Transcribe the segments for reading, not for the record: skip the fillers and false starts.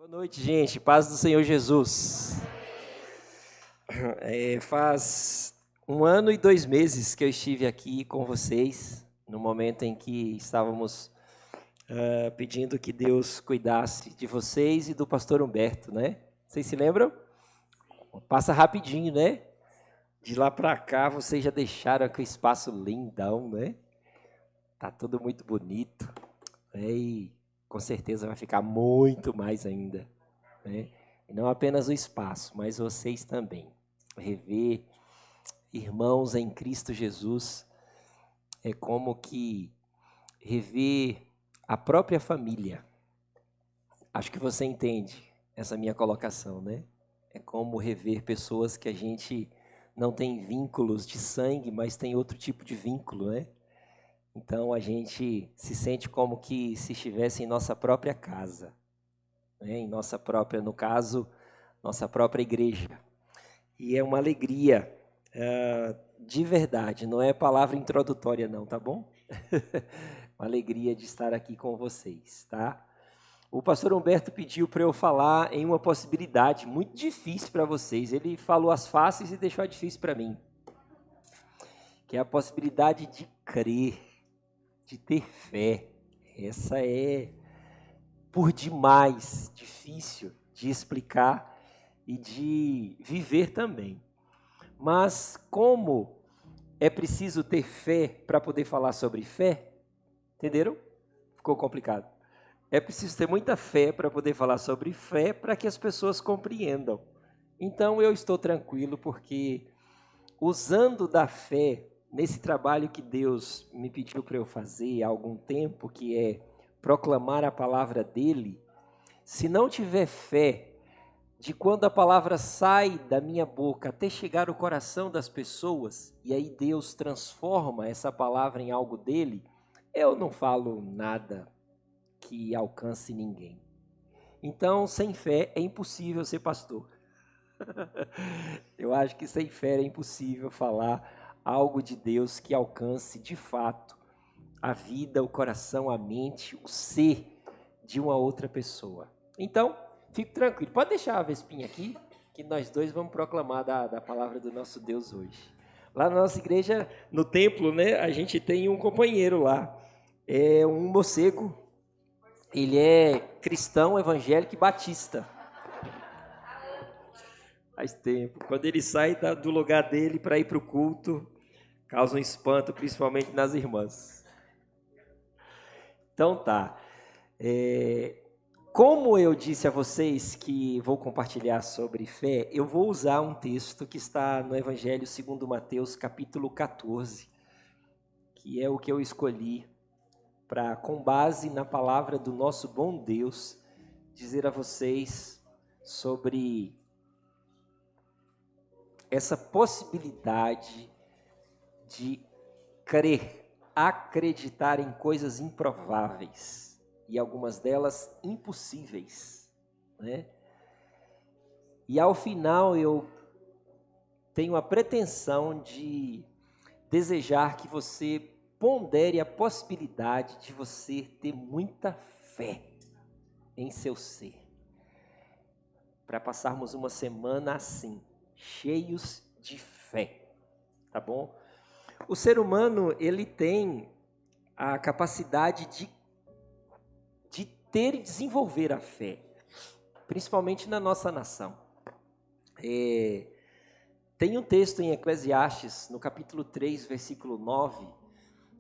Boa noite, gente. Paz do Senhor Jesus. Faz 1 ano e 2 meses que eu estive aqui com vocês, no momento em que estávamos pedindo que Deus cuidasse de vocês e do pastor Humberto, né? Vocês se lembram? Passa rapidinho, né? De lá para cá, vocês já deixaram aquele espaço lindão, né? Tá tudo muito bonito, né? E com certeza vai ficar muito mais ainda, né? E não apenas o espaço, mas vocês também. Rever irmãos em Cristo Jesus é como que rever a própria família. Acho que você entende essa minha colocação, né? É como rever pessoas que a gente não tem vínculos de sangue, mas tem outro tipo de vínculo, né? Então a gente se sente como que se estivesse em nossa própria casa, né? Em nossa própria, no caso, nossa própria igreja. E é uma alegria, de verdade, não é palavra introdutória não, tá bom? Uma alegria de estar aqui com vocês, tá? O pastor Humberto pediu para eu falar em uma possibilidade muito difícil para vocês. Ele falou as fáceis e deixou a difícil para mim, que é a possibilidade de crer, de ter fé. Essa é por demais difícil de explicar e de viver também. Mas como é preciso ter fé para poder falar sobre fé, entenderam? Ficou complicado. É preciso ter muita fé para poder falar sobre fé para que as pessoas compreendam. Então eu estou tranquilo porque usando da fé nesse trabalho que Deus me pediu para eu fazer há algum tempo, que é proclamar a palavra dele, se não tiver fé de quando a palavra sai da minha boca até chegar ao coração das pessoas, e aí Deus transforma essa palavra em algo dele, eu não falo nada que alcance ninguém. Então, sem fé é impossível ser pastor. Eu acho que sem fé é impossível falar algo de Deus que alcance de fato a vida, o coração, a mente, o ser de uma outra pessoa. Então, fique tranquilo. Pode deixar a Vespinha aqui, que nós dois vamos proclamar da palavra do nosso Deus hoje. Lá na nossa igreja, no templo, né, a gente tem um companheiro lá. É um morcego. Ele é cristão, evangélico e batista. Faz tempo. Quando ele sai do lugar dele para ir para o culto, causa um espanto, principalmente nas irmãs. Então tá. Como eu disse a vocês que vou compartilhar sobre fé, eu vou usar um texto que está no Evangelho segundo Mateus, capítulo 14, que é o que eu escolhi para, com base na palavra do nosso bom Deus, dizer a vocês sobre essa possibilidade de crer, acreditar em coisas improváveis e algumas delas impossíveis, né? E ao final eu tenho a pretensão de desejar que você pondere a possibilidade de você ter muita fé em seu ser, para passarmos uma semana assim, cheios de fé, tá bom? O ser humano, ele tem a capacidade de ter e desenvolver a fé, principalmente na nossa nação. Tem um texto em Eclesiastes, no capítulo 3, versículo 9,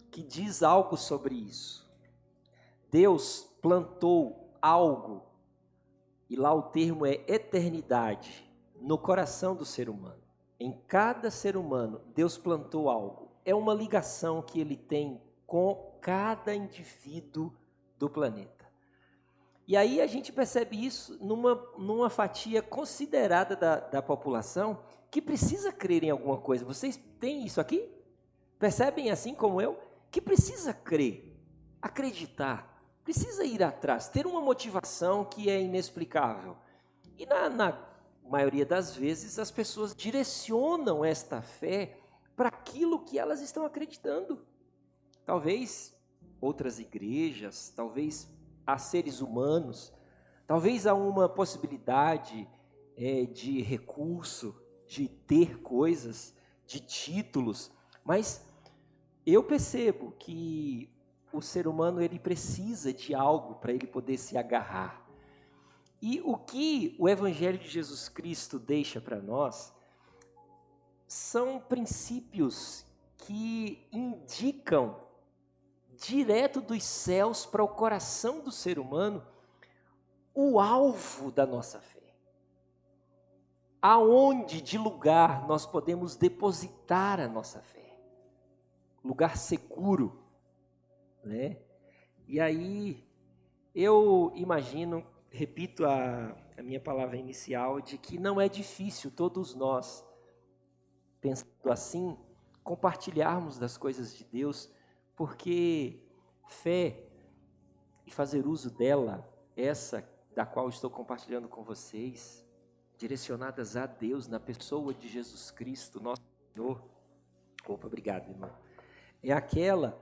que diz algo sobre isso. Deus plantou algo, e lá o termo é eternidade, no coração do ser humano. Em cada ser humano, Deus plantou algo. É uma ligação que ele tem com cada indivíduo do planeta. E aí a gente percebe isso numa fatia considerada da população que precisa crer em alguma coisa. Vocês têm isso aqui? Percebem assim como eu? Que precisa crer, acreditar, precisa ir atrás, ter uma motivação que é inexplicável. E na maioria das vezes as pessoas direcionam esta fé para aquilo que elas estão acreditando. Talvez outras igrejas, talvez há seres humanos, Talvez há uma possibilidade de recurso, de ter coisas, de títulos, mas eu percebo que o ser humano ele precisa de algo para ele poder se agarrar. E o que o Evangelho de Jesus Cristo deixa para nós são princípios que indicam direto dos céus para o coração do ser humano o alvo da nossa fé. Aonde de lugar nós podemos depositar a nossa fé? Lugar seguro, né? E aí eu imagino, repito a minha palavra inicial, de que não é difícil todos nós, pensando assim, compartilharmos das coisas de Deus, porque fé e fazer uso dela, essa da qual estou compartilhando com vocês, direcionadas a Deus na pessoa de Jesus Cristo, nosso Senhor. Opa, obrigado, irmão. É aquela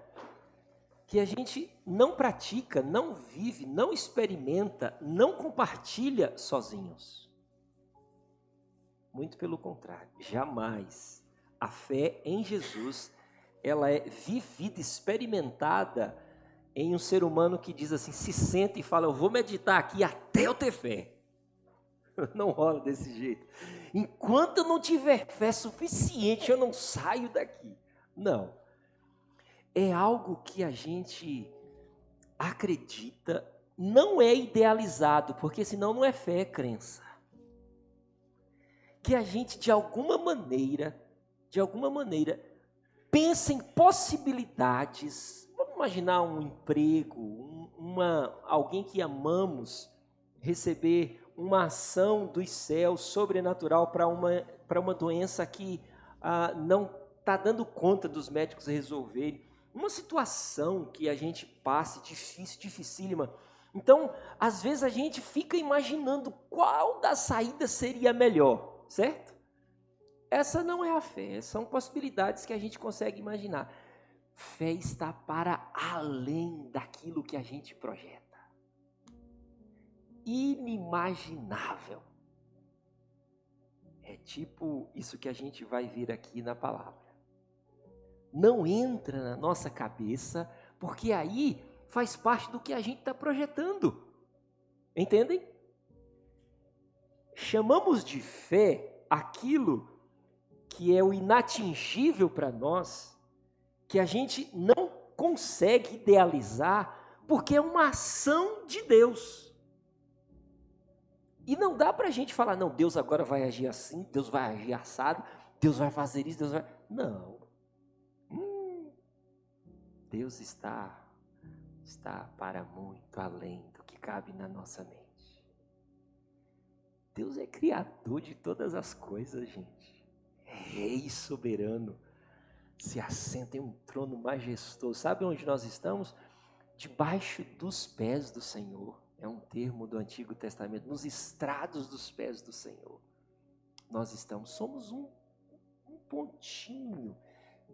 que a gente não pratica, não vive, não experimenta, não compartilha sozinhos. Muito pelo contrário, jamais. A fé em Jesus, ela é vivida, experimentada em um ser humano que diz assim, se senta e fala, eu vou meditar aqui até eu ter fé. Não rola desse jeito. Enquanto eu não tiver fé suficiente, eu não saio daqui. Não. É algo que a gente acredita, não é idealizado, porque senão não é fé, é crença. Que a gente de alguma maneira, pensa em possibilidades. Vamos imaginar um emprego, alguém que amamos receber uma ação dos céus sobrenatural para uma doença que não está dando conta dos médicos resolverem. Uma situação que a gente passe difícil, dificílima. Então, às vezes a gente fica imaginando qual das saídas seria melhor, certo? Essa não é a fé, são possibilidades que a gente consegue imaginar. Fé está para além daquilo que a gente projeta. Inimaginável. É tipo isso que a gente vai ver aqui na palavra. Não entra na nossa cabeça, porque aí faz parte do que a gente está projetando. Entendem? Chamamos de fé aquilo que é o inatingível para nós, que a gente não consegue idealizar, porque é uma ação de Deus. E não dá para a gente falar, não, Deus agora vai agir assim, Deus vai agir assado, Deus vai fazer isso, Deus vai... Não. Deus está para muito além do que cabe na nossa mente. Deus é criador de todas as coisas, gente. Rei soberano, se assenta em um trono majestoso. Sabe onde nós estamos? Debaixo dos pés do Senhor. É um termo do Antigo Testamento. Nos estrados dos pés do Senhor. Nós somos um pontinho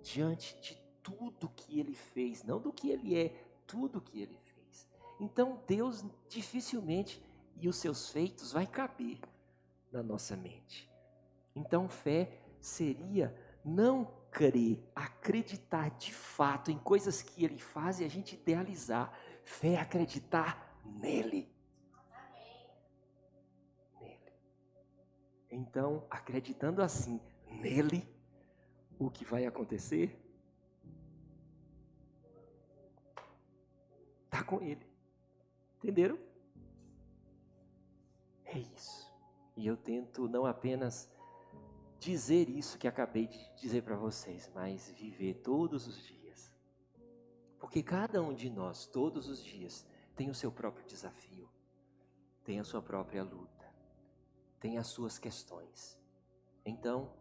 diante de tudo que Ele fez. Não do que Ele é, tudo que Ele fez. Então Deus dificilmente, e os seus feitos, vai caber na nossa mente. Então fé seria não crer, acreditar de fato em coisas que Ele faz e a gente idealizar. Fé é acreditar nele. Nele. Então, acreditando assim nele, o que vai acontecer? Está com ele. Entenderam? É isso. E eu tento não apenas dizer isso que acabei de dizer para vocês, mas viver todos os dias. Porque cada um de nós, todos os dias, tem o seu próprio desafio, tem a sua própria luta, tem as suas questões. Então,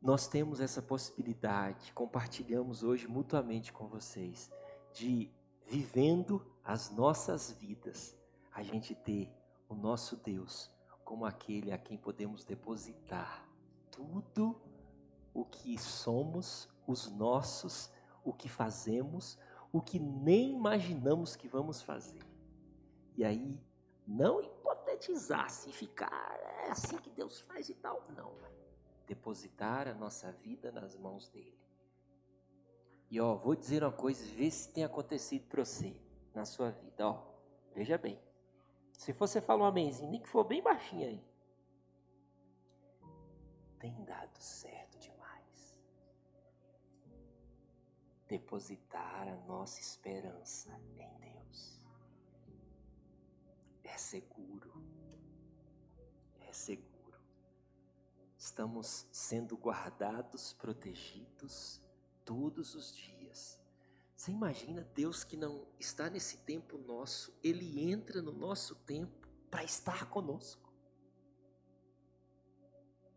nós temos essa possibilidade, compartilhamos hoje mutuamente com vocês, de vivendo as nossas vidas, a gente ter o nosso Deus como aquele a quem podemos depositar tudo o que somos, os nossos, o que fazemos, o que nem imaginamos que vamos fazer. E aí Não hipotetizar, se ficar, é assim que Deus faz e tal. Não, depositar a nossa vida nas mãos dele. E vou dizer uma coisa, vê se tem acontecido para você, na sua vida. Veja bem, se você falar um amenzinho, nem que for bem baixinho aí, tem dado certo demais. Depositar a nossa esperança em Deus. É seguro. É seguro. Estamos sendo guardados, protegidos todos os dias. Você imagina Deus que não está nesse tempo nosso, Ele entra no nosso tempo para estar conosco.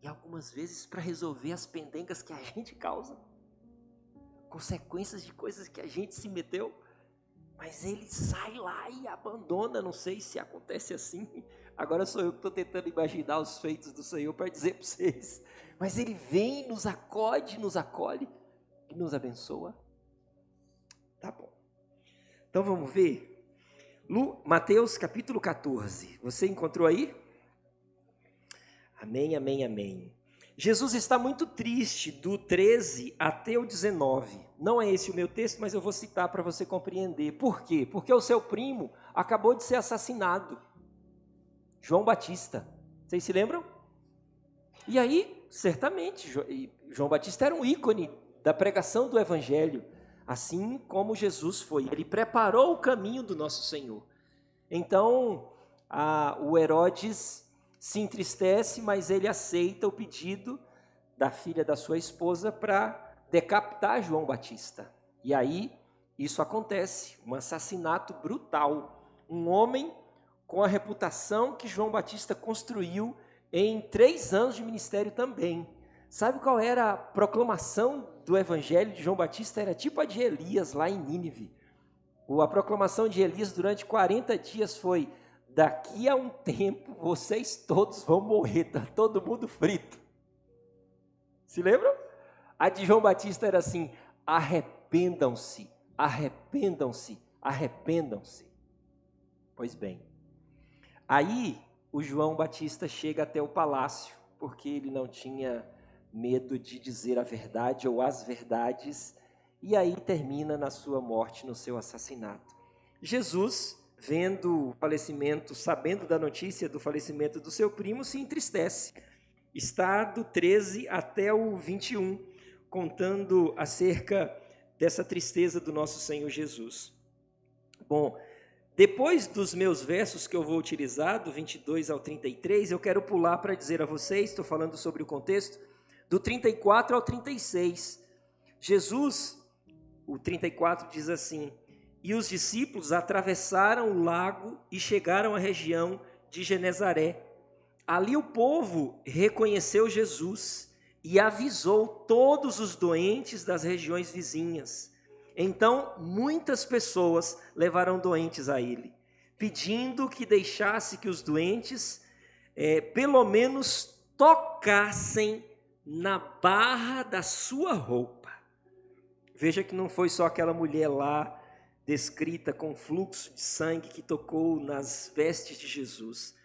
E algumas vezes para resolver as pendengas que a gente causa, consequências de coisas que a gente se meteu, mas Ele sai lá e abandona. Não sei se acontece assim, agora sou eu que estou tentando imaginar os feitos do Senhor para dizer para vocês, mas Ele vem, nos acode, nos acolhe e nos abençoa. Tá bom, então vamos ver, Mateus capítulo 14, você encontrou aí? Amém, amém, amém. Jesus está muito triste do 13 até o 19. Não é esse o meu texto, mas eu vou citar para você compreender. Por quê? Porque o seu primo acabou de ser assassinado. João Batista. Vocês se lembram? E aí, certamente, João Batista era um ícone da pregação do Evangelho, assim como Jesus foi. Ele preparou o caminho do nosso Senhor. Então, o Herodes se entristece, mas ele aceita o pedido da filha da sua esposa para decapitar João Batista. E aí, isso acontece, um assassinato brutal. Um homem com a reputação que João Batista construiu em 3 anos de ministério também. Sabe qual era a proclamação do evangelho de João Batista? Era tipo a de Elias lá em Nínive. A proclamação de Elias durante 40 dias foi: daqui a um tempo vocês todos vão morrer, está todo mundo frito. Se lembram? A de João Batista era assim: arrependam-se, arrependam-se, arrependam-se. Pois bem, aí o João Batista chega até o palácio, porque ele não tinha medo de dizer a verdade ou as verdades, e aí termina na sua morte, no seu assassinato. Jesus, vendo o falecimento, sabendo da notícia do falecimento do seu primo, se entristece. Está do 13 até o 21, contando acerca dessa tristeza do nosso Senhor Jesus. Bom, depois dos meus versos que eu vou utilizar, do 22 ao 33, eu quero pular para dizer a vocês, estou falando sobre o contexto, do 34 ao 36. Jesus, o 34 diz assim: e os discípulos atravessaram o lago e chegaram à região de Genezaré. Ali o povo reconheceu Jesus e avisou todos os doentes das regiões vizinhas. Então, muitas pessoas levaram doentes a ele, pedindo que deixasse que os doentes, pelo menos, tocassem na barra da sua roupa. Veja que não foi só aquela mulher lá, descrita com fluxo de sangue, que tocou nas vestes de Jesus.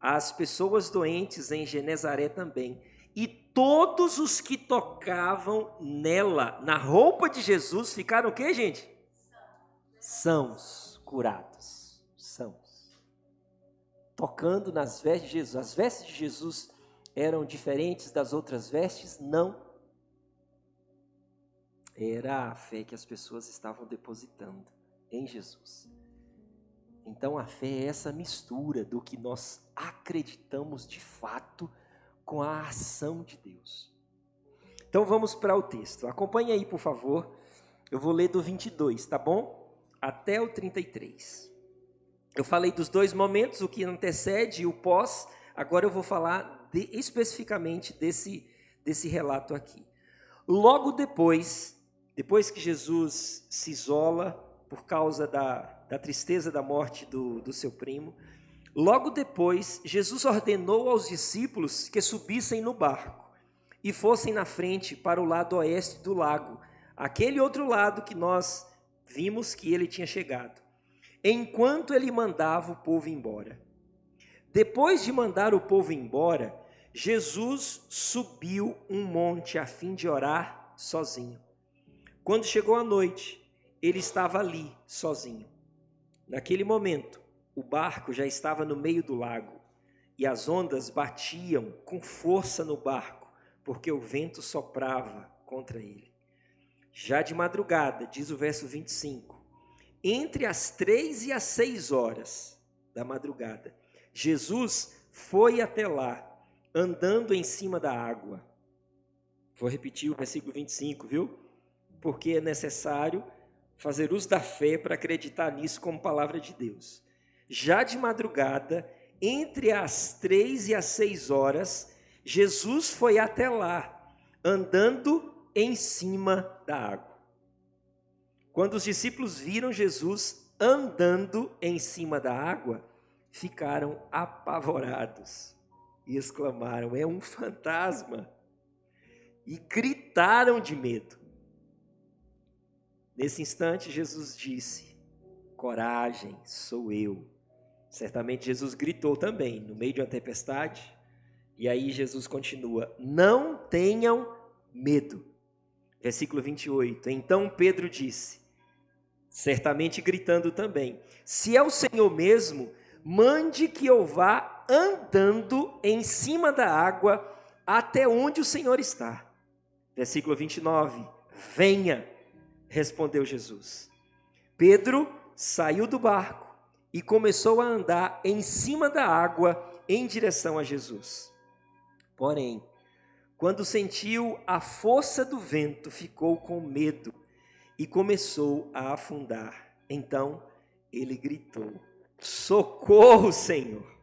As pessoas doentes em Genezaré também. E todos os que tocavam nela, na roupa de Jesus, ficaram o quê, gente? Sãos, curados, sãos. Tocando nas vestes de Jesus. As vestes de Jesus eram diferentes das outras vestes? Não. Era a fé que as pessoas estavam depositando em Jesus. Então a fé é essa mistura do que nós acreditamos de fato com a ação de Deus. Então vamos para o texto. Acompanhe aí, por favor. Eu vou ler do 22, tá bom? Até o 33. Eu falei dos 2 momentos, o que antecede e o pós. Agora eu vou falar especificamente desse relato aqui. Logo depois que Jesus se isola por causa da tristeza da morte do seu primo, logo depois, Jesus ordenou aos discípulos que subissem no barco e fossem na frente para o lado oeste do lago, aquele outro lado que nós vimos que ele tinha chegado, enquanto ele mandava o povo embora. Depois de mandar o povo embora, Jesus subiu um monte a fim de orar sozinho. Quando chegou a noite, ele estava ali, sozinho. Naquele momento, o barco já estava no meio do lago, e as ondas batiam com força no barco, porque o vento soprava contra ele. Já de madrugada, diz o verso 25, entre as 3 e as 6 horas da madrugada, Jesus foi até lá, andando em cima da água. Vou repetir o versículo 25, viu? Porque é necessário fazer uso da fé para acreditar nisso como palavra de Deus. Já de madrugada, entre as 3 e as 6 horas, Jesus foi até lá, andando em cima da água. Quando os discípulos viram Jesus andando em cima da água, ficaram apavorados e exclamaram: é um fantasma! E gritaram de medo. Nesse instante, Jesus disse: coragem, sou eu. Certamente Jesus gritou também, no meio de uma tempestade. E aí Jesus continua: não tenham medo. Versículo 28. Então Pedro disse, certamente gritando também: se é o Senhor mesmo, mande que eu vá andando em cima da água até onde o Senhor está. Versículo 29. Venha, respondeu Jesus. Pedro saiu do barco e começou a andar em cima da água em direção a Jesus. Porém, quando sentiu a força do vento, ficou com medo e começou a afundar. Então ele gritou: socorro, Senhor!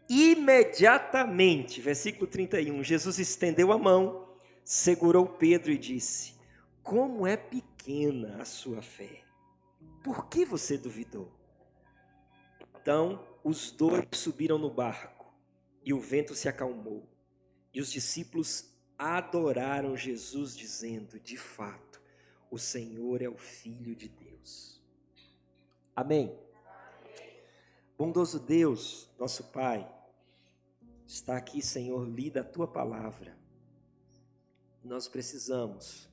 Imediatamente, versículo 31, Jesus estendeu a mão, segurou Pedro e disse: como é pequena a sua fé! Por que você duvidou? Então os dois subiram no barco e o vento se acalmou. E os discípulos adoraram Jesus, dizendo: de fato, o Senhor é o Filho de Deus. Amém. Bondoso Deus, nosso Pai, está aqui, Senhor, lida a Tua palavra. Nós precisamos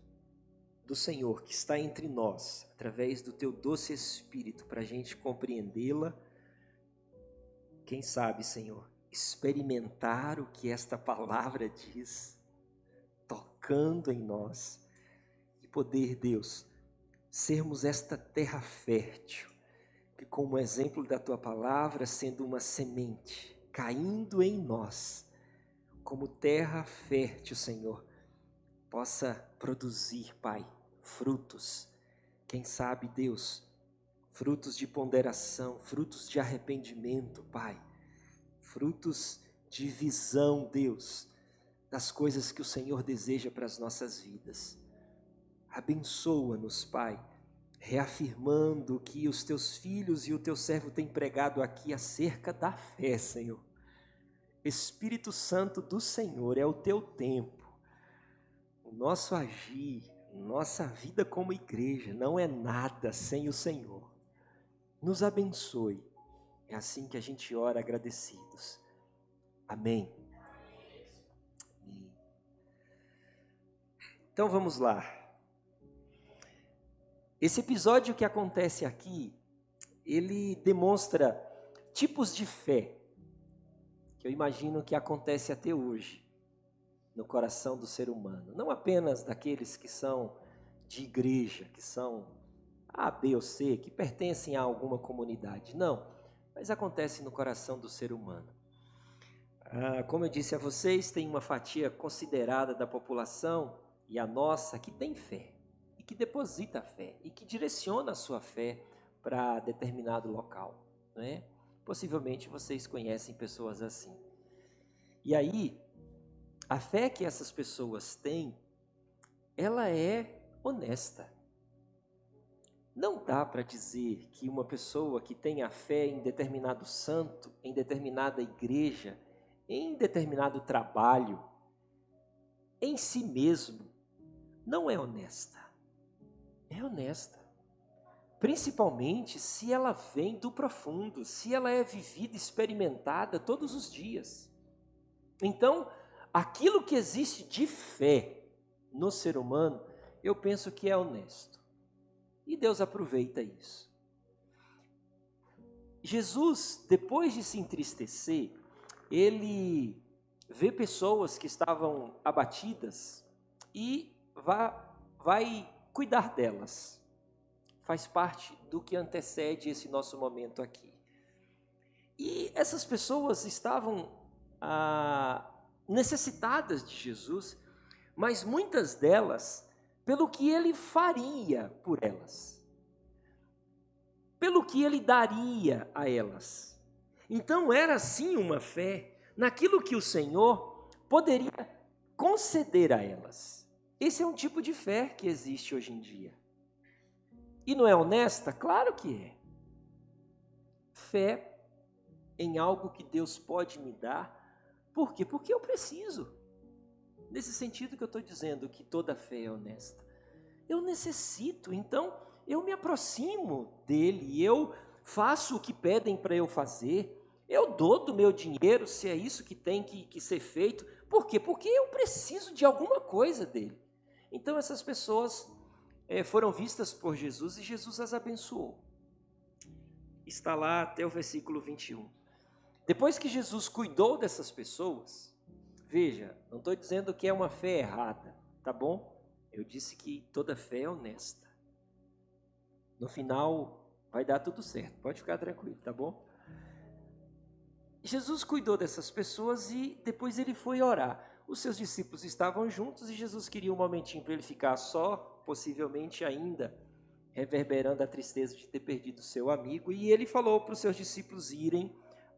do Senhor que está entre nós, através do Teu doce Espírito, para a gente compreendê-la. Quem sabe, Senhor, experimentar o que esta palavra diz, tocando em nós, e poder, Deus, sermos esta terra fértil, que como exemplo da Tua palavra, sendo uma semente, caindo em nós, como terra fértil, Senhor, possa produzir, Pai, frutos. Quem sabe, Deus, frutos de ponderação, frutos de arrependimento, Pai, frutos de visão, Deus, das coisas que o Senhor deseja para as nossas vidas. Abençoa-nos, Pai, reafirmando o que os Teus filhos e o Teu servo têm pregado aqui acerca da fé, Senhor. Espírito Santo do Senhor, é o Teu tempo. O nosso agir, nossa vida como igreja não é nada sem o Senhor. Nos abençoe. É assim que a gente ora agradecidos. Amém. Então vamos lá. Esse episódio que acontece aqui, ele demonstra tipos de fé, que eu imagino que acontece até hoje, no coração do ser humano. Não apenas daqueles que são de igreja, que são A, B ou C, que pertencem a alguma comunidade. Não, mas acontece no coração do ser humano. Como eu disse a vocês, tem uma fatia considerada da população, e a nossa, que tem fé, e que deposita fé, e que direciona a sua fé para determinado local, não é? Possivelmente vocês conhecem pessoas assim. E aí, a fé que essas pessoas têm, ela é honesta. Não dá para dizer que uma pessoa que tem a fé em determinado santo, em determinada igreja, em determinado trabalho, em si mesmo, não é honesta. É honesta. principalmente se ela vem do profundo, se ela é vivida, experimentada todos os dias. Então, aquilo que existe de fé no ser humano, eu penso que é honesto. E Deus aproveita isso. Jesus, depois de se entristecer, ele vê pessoas que estavam abatidas e vai cuidar delas. Faz parte do que antecede esse nosso momento aqui. E essas pessoas estavam necessitadas de Jesus, mas muitas delas, pelo que ele faria por elas, pelo que ele daria a elas. Então era sim uma fé naquilo que o Senhor poderia conceder a elas. Esse é um tipo de fé que existe hoje em dia. E não é honesta? Claro que é. Fé em algo que Deus pode me dar. Por quê? Porque eu preciso. Nesse sentido que eu estou dizendo que toda fé é honesta. Eu necessito, então eu me aproximo dele, eu faço o que pedem para eu fazer, eu dou do meu dinheiro, se é isso que tem que ser feito. Por quê? Porque eu preciso de alguma coisa dele. Então essas pessoas foram vistas por Jesus e Jesus as abençoou. Está lá até o versículo 21. Depois que Jesus cuidou dessas pessoas, veja, não estou dizendo que é uma fé errada, tá bom? Eu disse que toda fé é honesta. No final vai dar tudo certo, pode ficar tranquilo, tá bom? Jesus cuidou dessas pessoas e depois ele foi orar. Os seus discípulos estavam juntos e Jesus queria um momentinho para ele ficar só, possivelmente ainda reverberando a tristeza de ter perdido seu amigo. E ele falou para os seus discípulos irem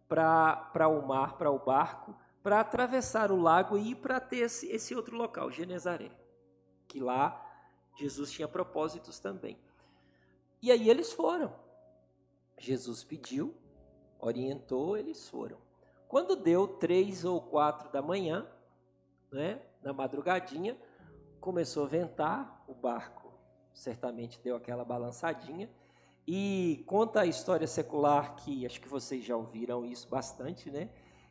para o mar, para o barco, para atravessar o lago e ir para ter esse outro local, Genezaré, que lá Jesus tinha propósitos também. E aí eles foram. Jesus pediu, orientou, eles foram. Quando deu 3 ou 4 da manhã, na madrugadinha, começou a ventar, o barco certamente deu aquela balançadinha, e conta a história secular, que acho que vocês já ouviram isso bastante,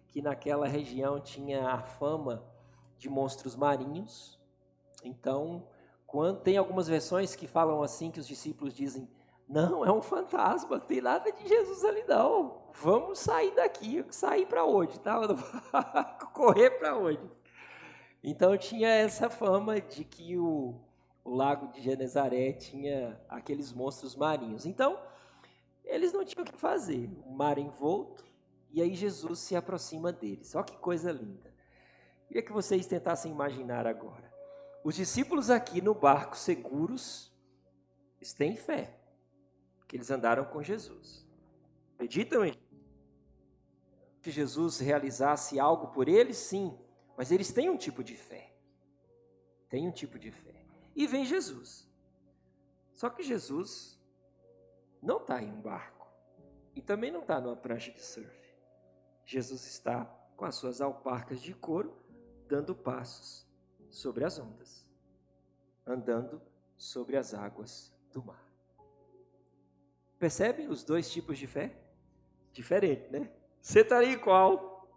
que naquela região tinha a fama de monstros marinhos. Então, tem algumas versões que falam assim, que os discípulos dizem: não, é um fantasma, não tem nada de Jesus ali não, vamos sair daqui. Sair para onde? Correr para onde? Então tinha essa fama de que o lago de Genezaré tinha aqueles monstros marinhos. Então, eles não tinham o que fazer, o mar envolto, e aí Jesus se aproxima deles. Olha que coisa linda. Queria que vocês tentassem imaginar agora. Os discípulos aqui no barco seguros, eles têm fé, que eles andaram com Jesus. Acreditam em que Jesus realizasse algo por eles? Sim, mas eles têm um tipo de fé. Tem um tipo de fé. E vem Jesus. Só que Jesus não está em um barco. E também não está numa prancha de surf. Jesus está com as suas alparcas de couro, dando passos sobre as ondas, andando sobre as águas do mar. Percebem os dois tipos de fé? Diferente, né? Você estaria em qual?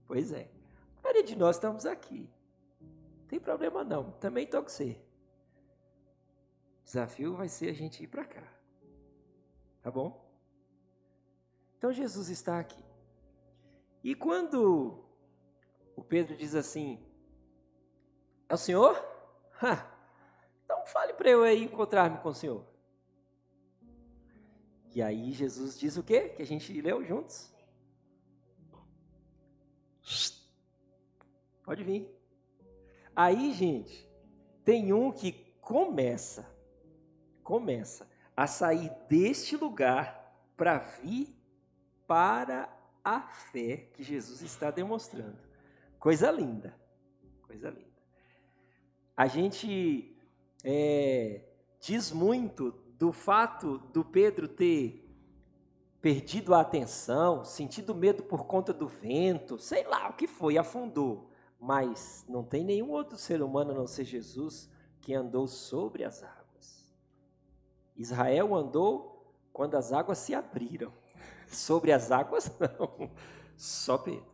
Pois é. A maioria de nós estamos aqui. Não tem problema não. Também estou com você. O desafio vai ser a gente ir para cá. Tá bom? Então Jesus está aqui. E quando o Pedro diz assim: é o Senhor? Então fale para eu aí encontrar-me com o Senhor. E aí Jesus diz o quê? Que a gente leu juntos? Pode vir. Aí, gente, tem um que começa a sair deste lugar para vir para a fé que Jesus está demonstrando. Coisa linda, coisa linda. A gente diz muito do fato do Pedro ter perdido a atenção, sentido medo por conta do vento, sei lá o que foi, afundou. Mas não tem nenhum outro ser humano a não ser Jesus que andou sobre as águas. Israel andou quando as águas se abriram. Sobre as águas, não. Só Pedro.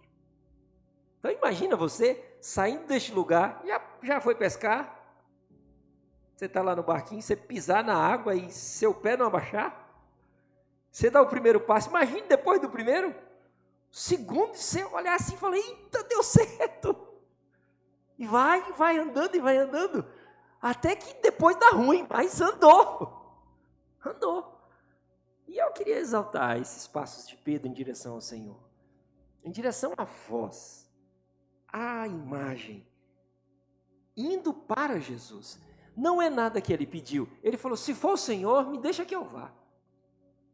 Então imagina você saindo deste lugar, já foi pescar? Você está lá no barquinho, você pisar na água e seu pé não abaixar? Você dá o primeiro passo, imagine depois do primeiro, segundo, você olhar assim e falar, eita, deu certo. E vai andando, até que depois dá ruim, mas andou. E eu queria exaltar esses passos de Pedro em direção ao Senhor, em direção à voz, à imagem, indo para Jesus. Não é nada que ele pediu. Ele falou, se for o Senhor, me deixa que eu vá.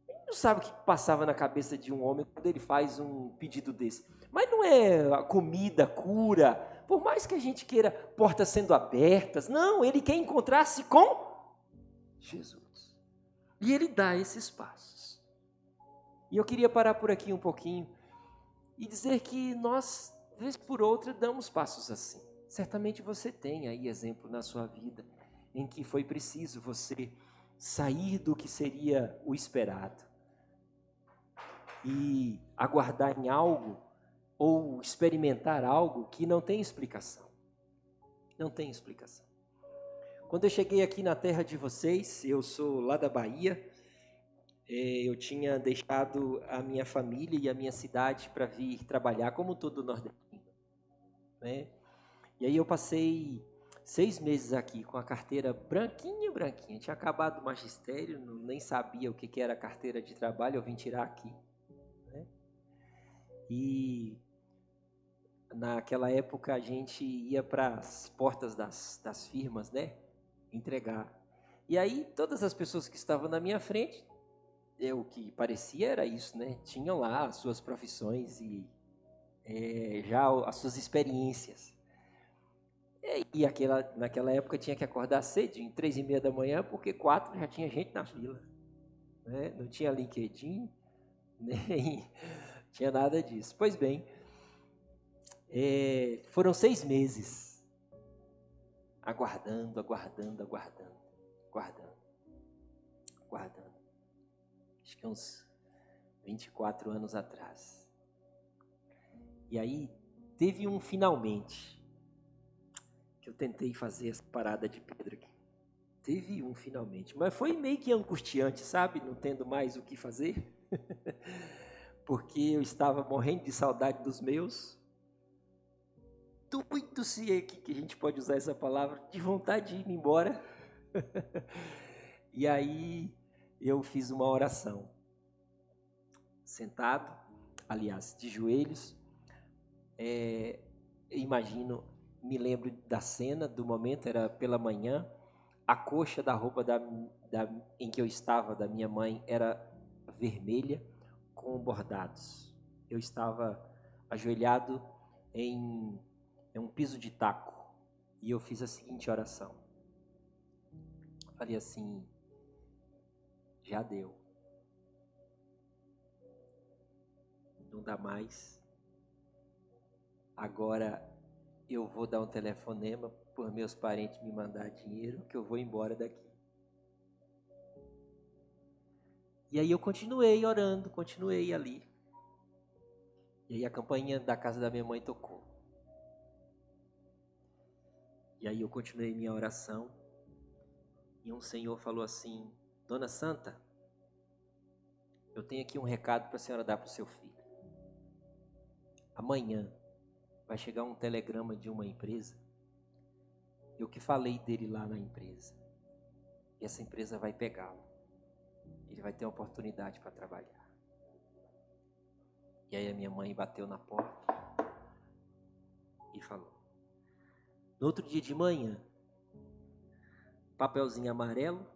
Ele não sabe o que passava na cabeça de um homem quando ele faz um pedido desse. Mas não é a comida, cura, por mais que a gente queira portas sendo abertas. Não, ele quer encontrar-se com Jesus. E ele dá esses passos. E eu queria parar por aqui um pouquinho e dizer que nós, vez por outra, damos passos assim. Certamente você tem aí exemplo na sua vida em que foi preciso você sair do que seria o esperado e aguardar em algo ou experimentar algo que não tem explicação. Não tem explicação. Quando eu cheguei aqui na terra de vocês, eu sou lá da Bahia, eu tinha deixado a minha família e a minha cidade para vir trabalhar como todo nordestino, né? E aí eu passei 6 meses aqui com a carteira branquinha. Tinha acabado o magistério, nem sabia o que era carteira de trabalho, eu vim tirar aqui, né? E naquela época a gente ia para as portas das firmas, né? Entregar. E aí todas as pessoas que estavam na minha frente, o que parecia era isso, né? Tinham lá as suas profissões e já as suas experiências. E naquela época tinha que acordar cedinho, 3:30 da manhã, porque 4 já tinha gente na fila, né? Não tinha LinkedIn, nem tinha nada disso. Pois bem, foram 6 meses, aguardando. Acho que uns 24 anos atrás. E aí, teve um finalmente, que eu tentei fazer essa parada de Pedro aqui. Teve um finalmente, mas foi meio que angustiante, sabe? Não tendo mais o que fazer. Porque eu estava morrendo de saudade dos meus. Doido, se é que a gente pode usar essa palavra, de vontade de ir embora. E aí eu fiz uma oração. Sentado, aliás, de joelhos. Imagino, me lembro da cena, do momento, era pela manhã. A coxa da roupa em que eu estava, da minha mãe, era vermelha com bordados. Eu estava ajoelhado em um piso de taco e eu fiz a seguinte oração. Falei assim, já deu. Não dá mais. Agora eu vou dar um telefonema por meus parentes me mandar dinheiro, que eu vou embora daqui. E aí eu continuei orando, continuei ali. E aí a campainha da casa da minha mãe tocou. E aí eu continuei minha oração. E um senhor falou assim, Dona Santa, eu tenho aqui um recado para a senhora dar para o seu filho. Amanhã vai chegar um telegrama de uma empresa. Eu que falei dele lá na empresa. E essa empresa vai pegá-lo. Ele vai ter uma oportunidade para trabalhar. E aí a minha mãe bateu na porta e falou. No outro dia de manhã, papelzinho amarelo,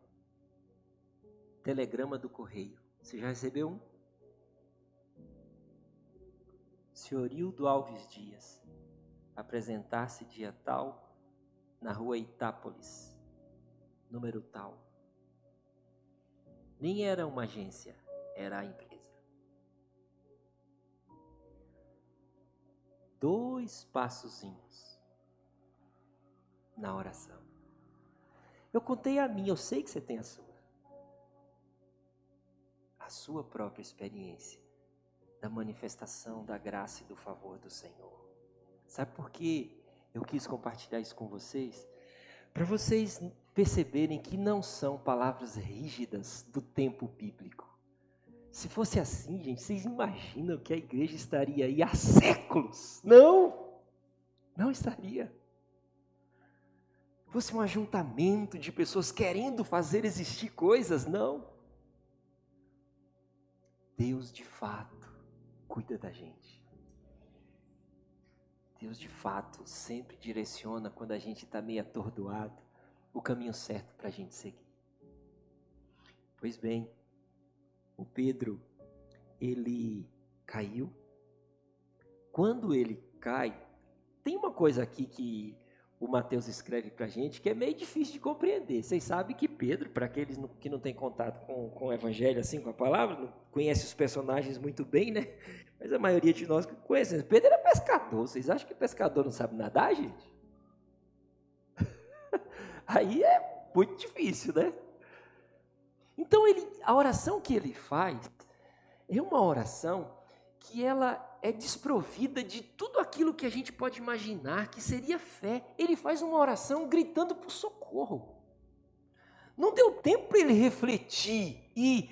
telegrama do correio. Você já recebeu um? Senhorildo Alves Dias, apresentar-se dia tal, na rua Itápolis, número tal. Nem era uma agência, era a empresa. 2 passozinhos na oração. Eu contei a minha, eu sei que você tem a sua própria experiência da manifestação da graça e do favor do Senhor. Sabe por que eu quis compartilhar isso com vocês? Para vocês perceberem que não são palavras rígidas do tempo bíblico. Se fosse assim, gente, vocês imaginam que a igreja estaria aí há séculos? Não estaria. Fosse um ajuntamento de pessoas querendo fazer existir coisas, não. Deus de fato cuida da gente. Deus de fato sempre direciona, quando a gente está meio atordoado, o caminho certo para a gente seguir. Pois bem, o Pedro, ele caiu. Quando ele cai, tem uma coisa aqui que o Mateus escreve para a gente que é meio difícil de compreender. Vocês sabem que Pedro, para aqueles que não têm contato com o evangelho, assim, com a palavra, não conhece os personagens muito bem, né? Mas a maioria de nós conhece. Pedro era pescador. Vocês acham que pescador não sabe nadar, gente? Aí é muito difícil, né? Então a oração que ele faz é uma oração que ela é desprovida de tudo aquilo que a gente pode imaginar que seria fé. Ele faz uma oração gritando por socorro. Não deu tempo para ele refletir e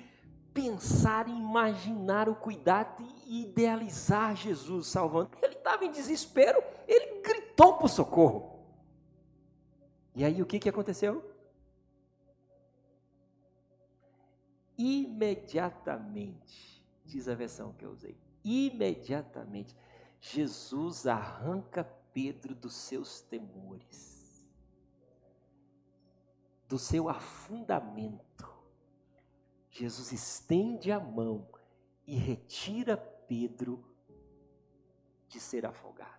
pensar, imaginar o cuidado e idealizar Jesus salvando. Ele estava em desespero, ele gritou por socorro. E aí o que aconteceu? Imediatamente, diz a versão que eu usei, imediatamente, Jesus arranca Pedro dos seus temores, do seu afundamento. Jesus estende a mão e retira Pedro de ser afogado.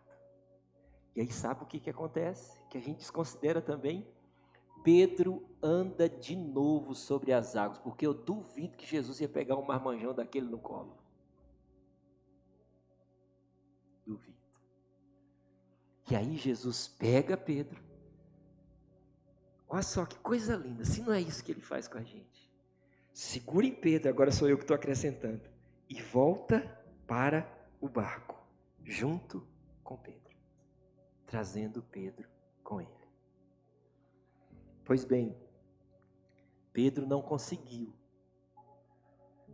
E aí sabe o que acontece? Que a gente desconsidera também. Pedro anda de novo sobre as águas, porque eu duvido que Jesus ia pegar um marmanjão daquele no colo. Duvido. E aí Jesus pega Pedro. Olha só que coisa linda, se não é isso que ele faz com a gente. Segura em Pedro, agora sou eu que estou acrescentando, e volta para o barco, junto com Pedro, trazendo Pedro com ele. Pois bem, Pedro não conseguiu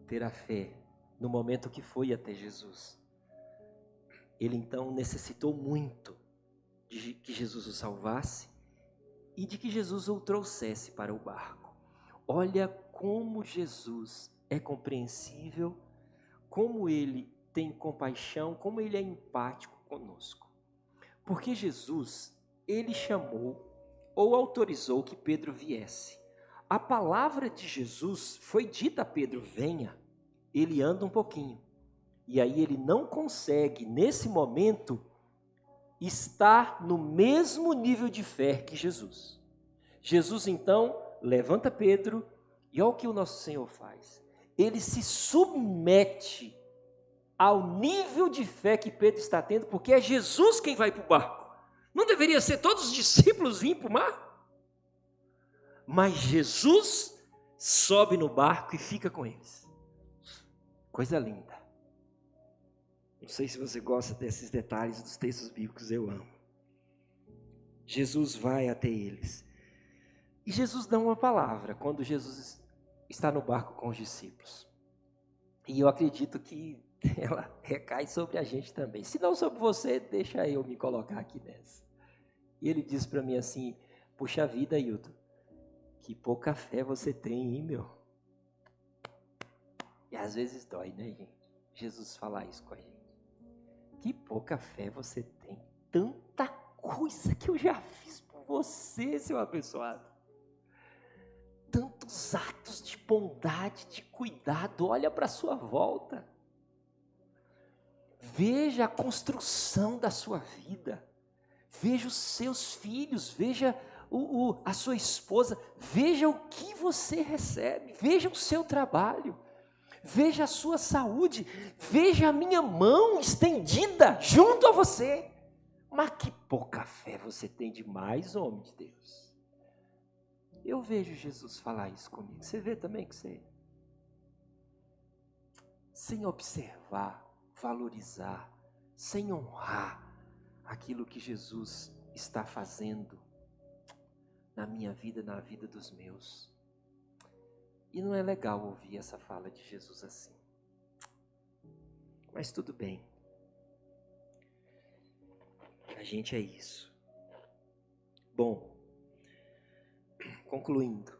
ter a fé no momento que foi até Jesus. Ele então necessitou muito de que Jesus o salvasse e de que Jesus o trouxesse para o barco. Olha como Jesus é compreensível, como ele tem compaixão, como ele é empático conosco. Porque Jesus, ele chamou ou autorizou que Pedro viesse. A palavra de Jesus foi dita a Pedro, venha. Ele anda um pouquinho. E aí ele não consegue, nesse momento, estar no mesmo nível de fé que Jesus. Jesus, então, levanta Pedro e olha o que o nosso Senhor faz. Ele se submete ao nível de fé que Pedro está tendo, porque é Jesus quem vai para o barco. Não deveria ser todos os discípulos virem para o mar? Mas Jesus sobe no barco e fica com eles. Coisa linda. Não sei se você gosta desses detalhes dos textos bíblicos, eu amo. Jesus vai até eles. E Jesus dá uma palavra quando Jesus está no barco com os discípulos. E eu acredito que ela recai sobre a gente também. Se não sobre você, deixa eu me colocar aqui nessa. E ele diz para mim assim, puxa vida, Hilton, que pouca fé você tem, hein, meu? E às vezes dói, né, gente? Jesus falar isso com a gente. Que pouca fé você tem. Tanta coisa que eu já fiz por você, seu abençoado. Tantos atos de bondade, de cuidado. Olha para a sua volta. Veja a construção da sua vida. Veja os seus filhos. Veja a sua esposa. Veja o que você recebe. Veja o seu trabalho. Veja a sua saúde. Veja a minha mão estendida junto a você. Mas que pouca fé você tem demais, homem de Deus. Eu vejo Jesus falar isso comigo. Você vê também que você... Sem observar, valorizar, sem honrar aquilo que Jesus está fazendo na minha vida, na vida dos meus. E não é legal ouvir essa fala de Jesus assim. Mas tudo bem. A gente é isso. Bom, concluindo.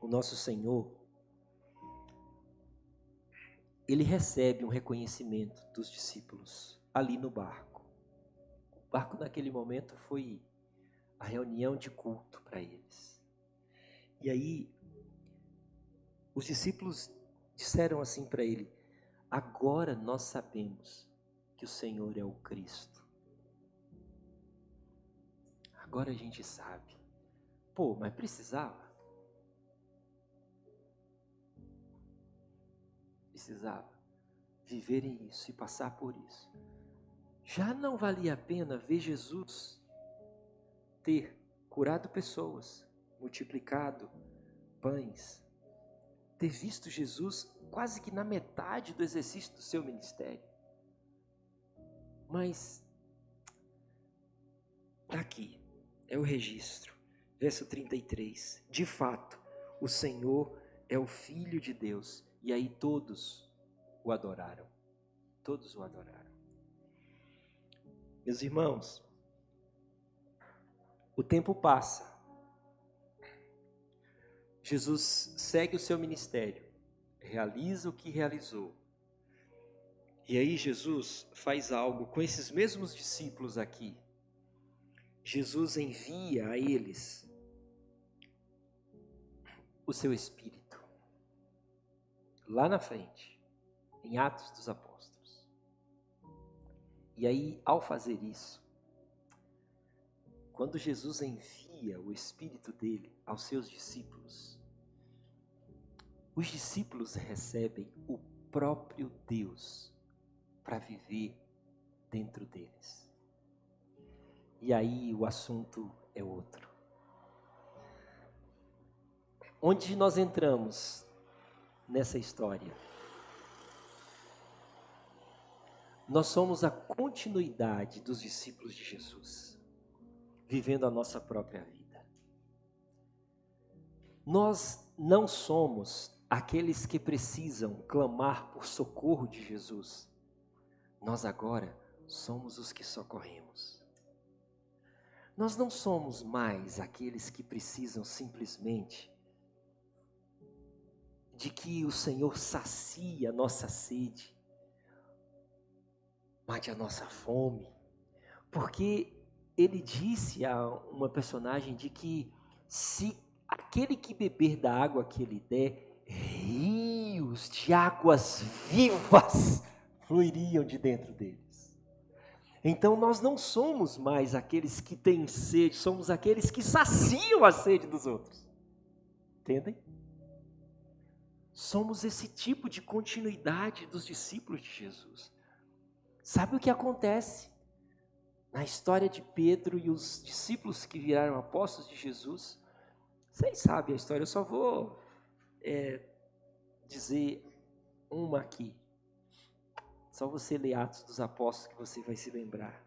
O nosso Senhor, Ele recebe um reconhecimento dos discípulos ali no barco. O barco naquele momento foi a reunião de culto para eles. E aí, os discípulos disseram assim para ele: agora nós sabemos que o Senhor é o Cristo. Agora a gente sabe. Pô, mas precisava? Precisava viverem isso e passar por isso. Já não valia a pena ver Jesus ter curado pessoas, multiplicado pães, ter visto Jesus quase que na metade do exercício do seu ministério. Mas está aqui, é o registro, verso 33. De fato, o Senhor é o Filho de Deus. E aí todos o adoraram. Todos o adoraram. Meus irmãos, o tempo passa. Jesus segue o seu ministério, realiza o que realizou. E aí Jesus faz algo com esses mesmos discípulos aqui. Jesus envia a eles o seu Espírito. Lá na frente, em Atos dos Apóstolos. E aí, ao fazer isso, quando Jesus envia o Espírito dele aos seus discípulos, os discípulos recebem o próprio Deus para viver dentro deles. E aí o assunto é outro. Onde nós entramos nessa história? Nós somos a continuidade dos discípulos de Jesus, vivendo a nossa própria vida. Nós não somos aqueles que precisam clamar por socorro de Jesus. Nós agora somos os que socorremos. Nós não somos mais aqueles que precisam simplesmente de que o Senhor sacie a nossa sede, mate a nossa fome, porque Ele disse a uma personagem de que se aquele que beber da água que Ele der, rios de águas vivas fluiriam de dentro deles. Então nós não somos mais aqueles que têm sede, somos aqueles que saciam a sede dos outros. Entendem? Somos esse tipo de continuidade dos discípulos de Jesus. Sabe o que acontece na história de Pedro e os discípulos que viraram apóstolos de Jesus? Vocês sabem a história, eu só vou dizer uma aqui. Só você ler Atos dos Apóstolos que você vai se lembrar.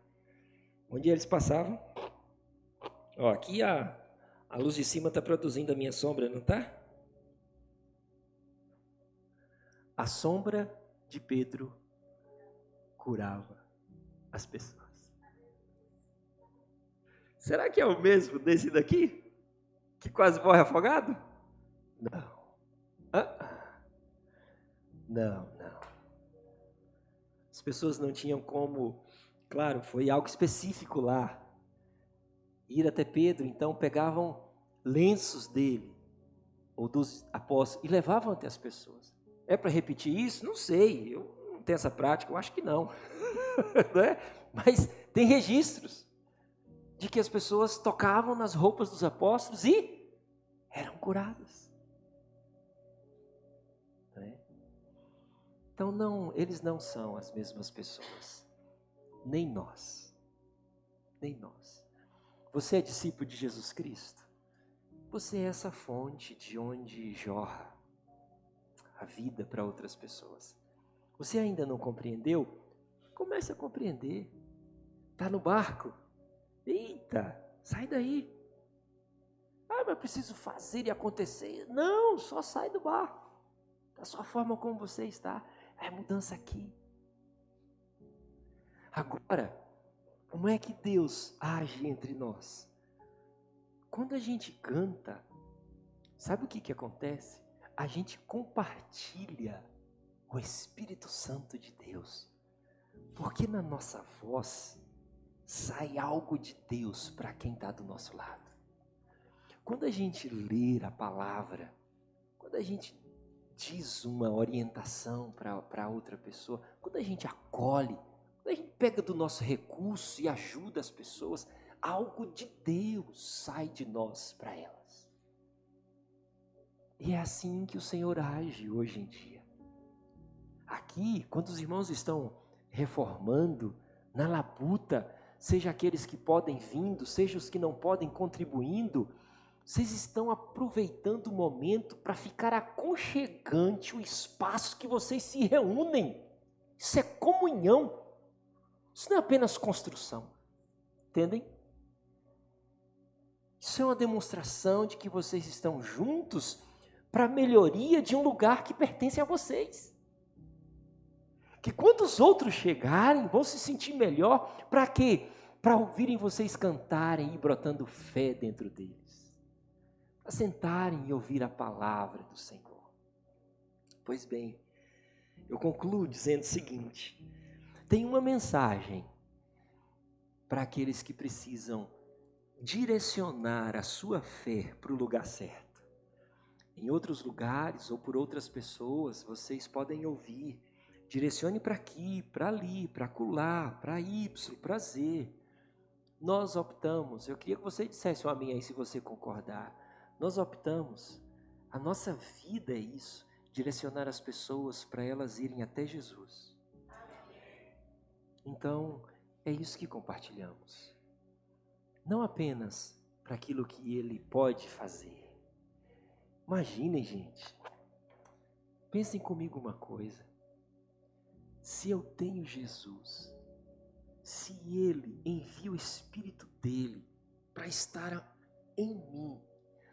Onde eles passavam? Ó, aqui a luz de cima está produzindo a minha sombra, não está? A sombra de Pedro curava as pessoas. Será que é o mesmo desse daqui? Que quase morre afogado? Não. Não. As pessoas não tinham como, claro, foi algo específico lá, ir até Pedro, então pegavam lenços dele, ou dos apóstolos, e levavam até as pessoas. É para repetir isso? Não sei, eu não tenho essa prática, eu acho que não. Não é? Mas tem registros de que as pessoas tocavam nas roupas dos apóstolos e eram curadas. Não é? Então eles não são as mesmas pessoas. Nem nós. Nem nós. Você é discípulo de Jesus Cristo? Você é essa fonte de onde jorra a vida para outras pessoas. Você ainda não compreendeu? Comece a compreender. Está no barco? Eita, sai daí. Ah, mas preciso fazer e acontecer. Não, só sai do barco. Da sua forma como você está. É mudança aqui. Agora, como é que Deus age entre nós? Quando a gente canta, sabe o que acontece? A gente compartilha o Espírito Santo de Deus. Porque na nossa voz sai algo de Deus para quem está do nosso lado. Quando a gente lê a palavra, quando a gente diz uma orientação para outra pessoa, quando a gente acolhe, quando a gente pega do nosso recurso e ajuda as pessoas, algo de Deus sai de nós para elas. E é assim que o Senhor age hoje em dia. Aqui, quando os irmãos estão reformando, na labuta, seja aqueles que podem vindo, seja os que não podem contribuindo, vocês estão aproveitando o momento para ficar aconchegante o espaço que vocês se reúnem. Isso é comunhão. Isso não é apenas construção. Entendem? Isso é uma demonstração de que vocês estão juntos para a melhoria de um lugar que pertence a vocês. Que quando os outros chegarem, vão se sentir melhor. Para quê? Para ouvirem vocês cantarem e brotando fé dentro deles. Para sentarem e ouvir a palavra do Senhor. Pois bem, eu concluo dizendo o seguinte: tem uma mensagem para aqueles que precisam direcionar a sua fé para o lugar certo. Em outros lugares ou por outras pessoas, vocês podem ouvir: direcione para aqui, para ali, para acolá, para Y, para Z. Nós optamos, eu queria que você dissesse um amém aí se você concordar. Nós optamos, a nossa vida é isso, direcionar as pessoas para elas irem até Jesus. Então, é isso que compartilhamos. Não apenas para aquilo que Ele pode fazer. Imaginem, gente, pensem comigo uma coisa. Se eu tenho Jesus, se Ele envia o Espírito dEle para estar em mim,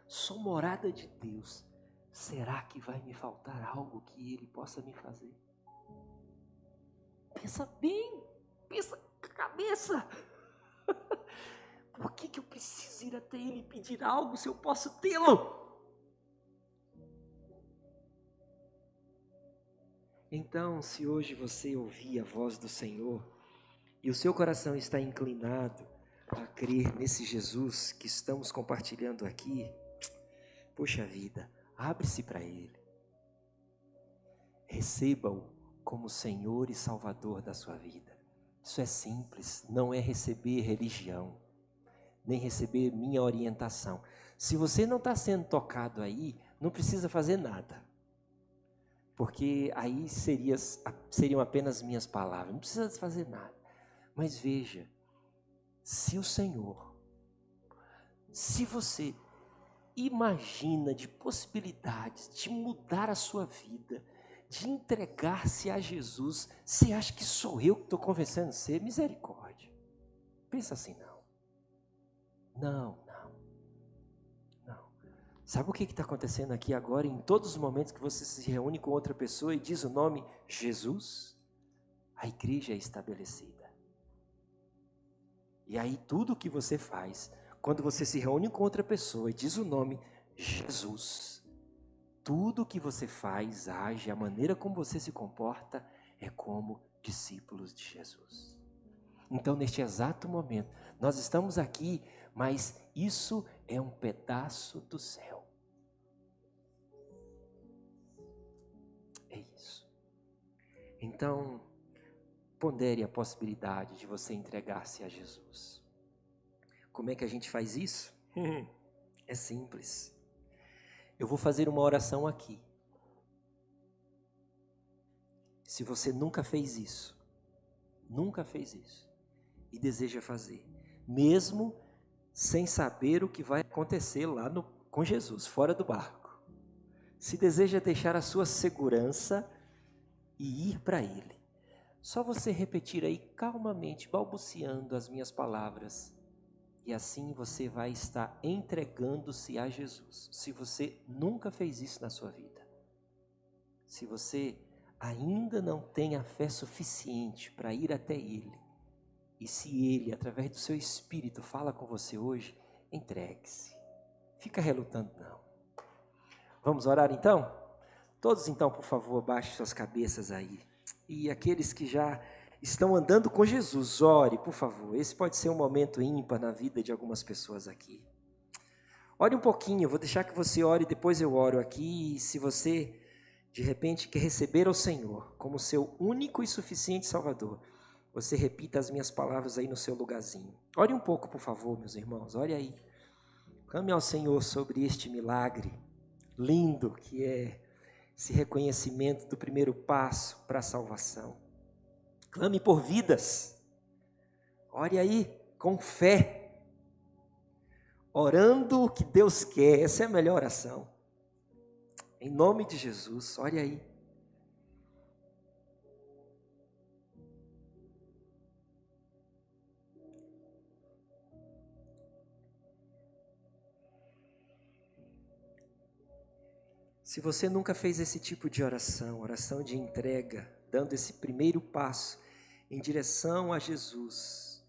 sou morada de Deus, será que vai me faltar algo que Ele possa me fazer? Pensa bem, pensa com a cabeça. Por que eu preciso ir até Ele e pedir algo se eu posso tê-lo? Então, se hoje você ouvir a voz do Senhor e o seu coração está inclinado a crer nesse Jesus que estamos compartilhando aqui, poxa vida, abre-se para Ele. Receba-o como Senhor e Salvador da sua vida. Isso é simples, não é receber religião, nem receber minha orientação. Se você não está sendo tocado aí, não precisa fazer nada. Porque aí seriam apenas minhas palavras, não precisa fazer nada. Mas veja, se o Senhor, se você imagina de possibilidades de mudar a sua vida, de entregar-se a Jesus, você acha que sou eu que estou convencendo você? Misericórdia. Pensa assim, não. Sabe o que está acontecendo aqui agora, em todos os momentos que você se reúne com outra pessoa e diz o nome Jesus? A igreja é estabelecida. E aí tudo o que você faz, quando você se reúne com outra pessoa e diz o nome Jesus, tudo o que você faz, age, a maneira como você se comporta, é como discípulos de Jesus. Então, neste exato momento, nós estamos aqui, mas isso é um pedaço do céu. É isso. Então, pondere a possibilidade de você entregar-se a Jesus. Como é que a gente faz isso? É simples. Eu vou fazer uma oração aqui. Se você nunca fez isso, e deseja fazer, mesmo sem saber o que vai acontecer lá com Jesus, fora do barco. Se deseja deixar a sua segurança e ir para Ele. Só você repetir aí calmamente, balbuciando as minhas palavras. E assim você vai estar entregando-se a Jesus. Se você nunca fez isso na sua vida. Se você ainda não tem a fé suficiente para ir até Ele. E se Ele, através do seu Espírito, fala com você hoje, entregue-se. Fica relutando não. Vamos orar então? Todos então, por favor, baixem suas cabeças aí. E aqueles que já estão andando com Jesus, ore, por favor. Esse pode ser um momento ímpar na vida de algumas pessoas aqui. Ore um pouquinho, vou deixar que você ore, depois eu oro aqui. E se você, de repente, quer receber ao Senhor como seu único e suficiente Salvador, você repita as minhas palavras aí no seu lugarzinho. Ore um pouco, por favor, meus irmãos, ore aí. Clame ao Senhor sobre este milagre lindo que é esse reconhecimento do primeiro passo para a salvação. Clame por vidas. Ore aí com fé. Orando o que Deus quer. Essa é a melhor oração. Em nome de Jesus, ore aí. Se você nunca fez esse tipo de oração de entrega, dando esse primeiro passo em direção a Jesus,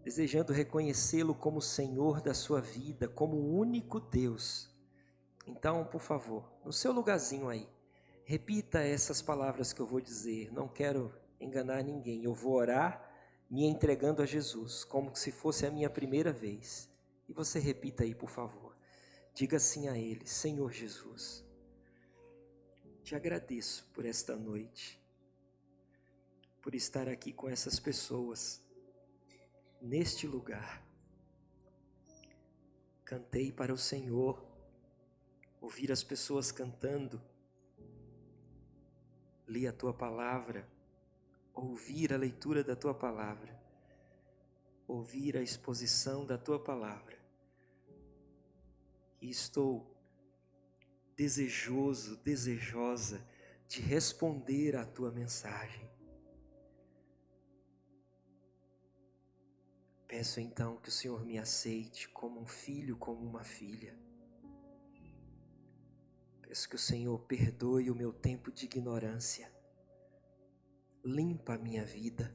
desejando reconhecê-lo como Senhor da sua vida, como o único Deus, então, por favor, no seu lugarzinho aí, repita essas palavras que eu vou dizer. Não quero enganar ninguém, eu vou orar me entregando a Jesus, como se fosse a minha primeira vez. E você repita aí, por favor. Diga assim a Ele: Senhor Jesus, te agradeço por esta noite, por estar aqui com essas pessoas, neste lugar. Cantei para o Senhor, ouvir as pessoas cantando, li a Tua Palavra, ouvir a leitura da Tua Palavra, ouvir a exposição da Tua Palavra. E estou desejosa de responder à Tua mensagem. Peço então que o Senhor me aceite como um filho, como uma filha. Peço que o Senhor perdoe o meu tempo de ignorância. Limpa a minha vida.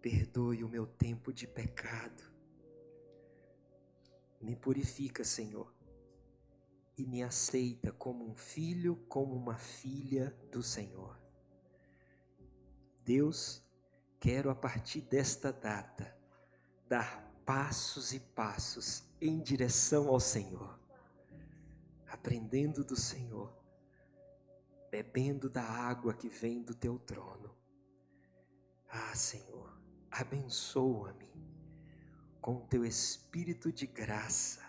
Perdoe o meu tempo de pecado. Me purifica, Senhor, e me aceita como um filho, como uma filha do Senhor. Deus, quero a partir desta data dar passos e passos em direção ao Senhor, aprendendo do Senhor, bebendo da água que vem do Teu trono. Ah, Senhor, abençoa-me com o Teu Espírito de graça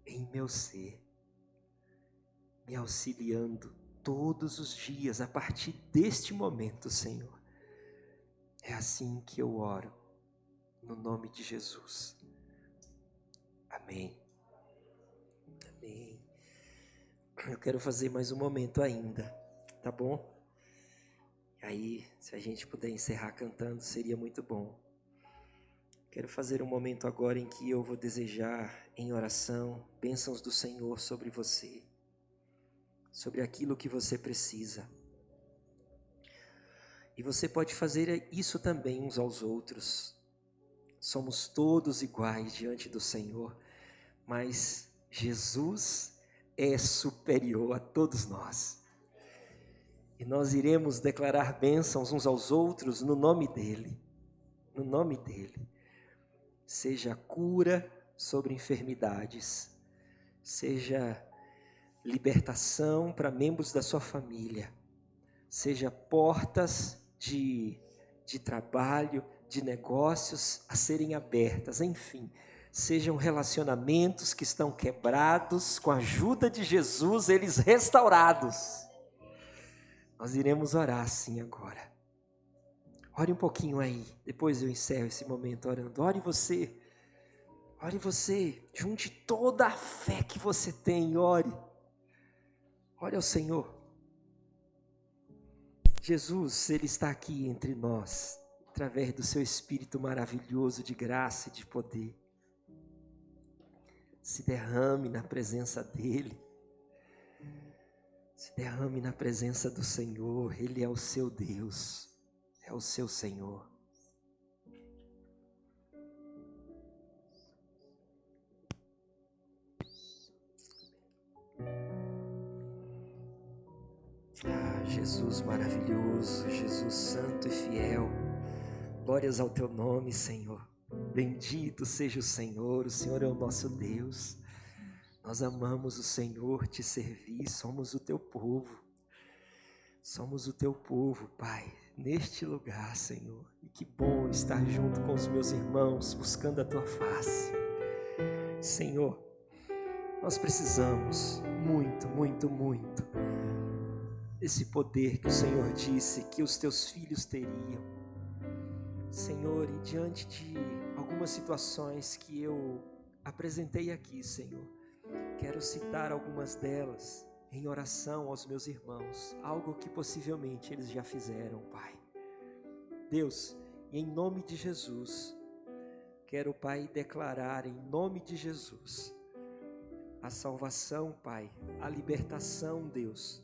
em meu ser, me auxiliando todos os dias a partir deste momento, Senhor. É assim que eu oro, no nome de Jesus. Amém. Amém. Eu quero fazer mais um momento ainda, tá bom? E aí, se a gente puder encerrar cantando, seria muito bom. Quero fazer um momento agora em que eu vou desejar, em oração, bênçãos do Senhor sobre você, sobre aquilo que você precisa. E você pode fazer isso também uns aos outros. Somos todos iguais diante do Senhor, mas Jesus é superior a todos nós. E nós iremos declarar bênçãos uns aos outros no nome dEle. No nome dEle. Seja cura sobre enfermidades, seja libertação para membros da sua família, seja portas de trabalho, de negócios a serem abertas, enfim, sejam relacionamentos que estão quebrados, com a ajuda de Jesus, eles restaurados. Nós iremos orar assim agora. Ore um pouquinho aí, depois eu encerro esse momento orando. Ore você, junte toda a fé que você tem, ore ao Senhor. Jesus, Ele está aqui entre nós, através do seu Espírito maravilhoso de graça e de poder. Se derrame na presença dEle, se derrame na presença do Senhor. Ele é o seu Deus, é o seu Senhor. Jesus maravilhoso, Jesus santo e fiel, glórias ao teu nome, Senhor. Bendito seja o Senhor é o nosso Deus. Nós amamos o Senhor, te servir, somos o teu povo. Somos o teu povo, Pai, neste lugar, Senhor. E que bom estar junto com os meus irmãos, buscando a tua face. Senhor, nós precisamos muito, muito, muito desse poder que o Senhor disse que os teus filhos teriam. Senhor, e diante de algumas situações que eu apresentei aqui, Senhor, quero citar algumas delas em oração aos meus irmãos, algo que possivelmente eles já fizeram, Pai. Deus, em nome de Jesus, quero, Pai, declarar em nome de Jesus a salvação, Pai, a libertação, Deus,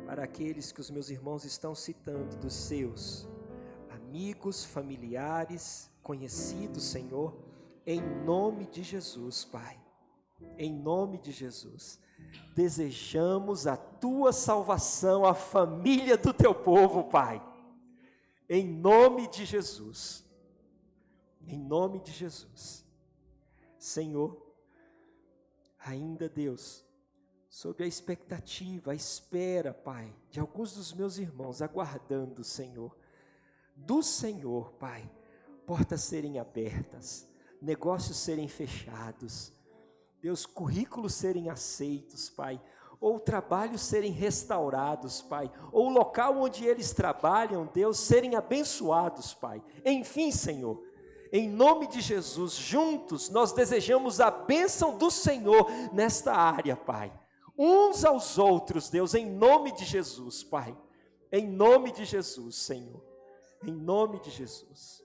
para aqueles que os meus irmãos estão citando, dos seus amigos, familiares, conhecidos, Senhor, em nome de Jesus, Pai, em nome de Jesus, desejamos a tua salvação, a família do teu povo, Pai, em nome de Jesus, Senhor, ainda, Deus, sob a expectativa, a espera, Pai, de alguns dos meus irmãos aguardando, Senhor, do Senhor, Pai, portas serem abertas, negócios serem fechados, Deus, currículos serem aceitos, Pai, ou trabalhos serem restaurados, Pai, ou o local onde eles trabalham, Deus, serem abençoados, Pai. Enfim, Senhor, em nome de Jesus, juntos nós desejamos a bênção do Senhor nesta área, Pai. Uns aos outros, Deus, em nome de Jesus, Pai, em nome de Jesus, Senhor, em nome de Jesus.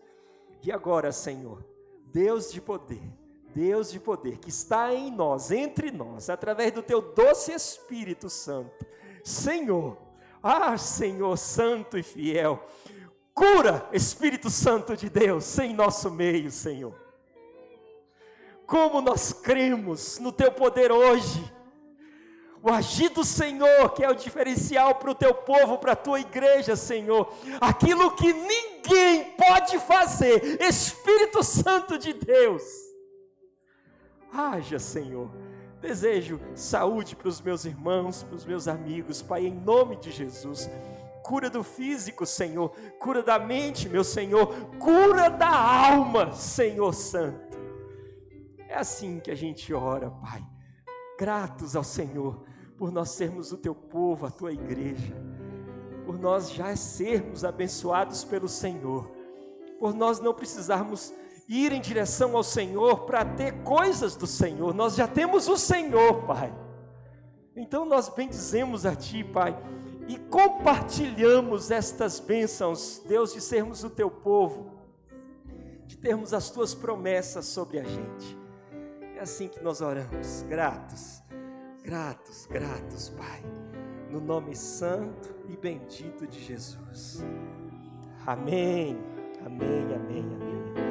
E agora, Senhor, Deus de poder, que está em nós, entre nós, através do teu doce Espírito Santo, Senhor, Senhor santo e fiel, cura, Espírito Santo de Deus, em nosso meio, Senhor. Como nós cremos no teu poder hoje, o agir do Senhor, que é o diferencial para o teu povo, para a tua igreja, Senhor, aquilo que ninguém pode fazer, Espírito Santo de Deus, haja, Senhor. Desejo saúde para os meus irmãos, para os meus amigos, Pai, em nome de Jesus. Cura do físico, Senhor, cura da mente, meu Senhor, cura da alma, Senhor Santo. É assim que a gente ora, Pai, gratos ao Senhor, por nós sermos o teu povo, a tua igreja, por nós já sermos abençoados pelo Senhor, por nós não precisarmos ir em direção ao Senhor para ter coisas do Senhor, nós já temos o Senhor, Pai. Então nós bendizemos a Ti, Pai, e compartilhamos estas bênçãos, Deus, de sermos o teu povo, de termos as tuas promessas sobre a gente. É assim que nós oramos, gratos, Pai, no nome santo e bendito de Jesus. Amém, amém, amém, amém.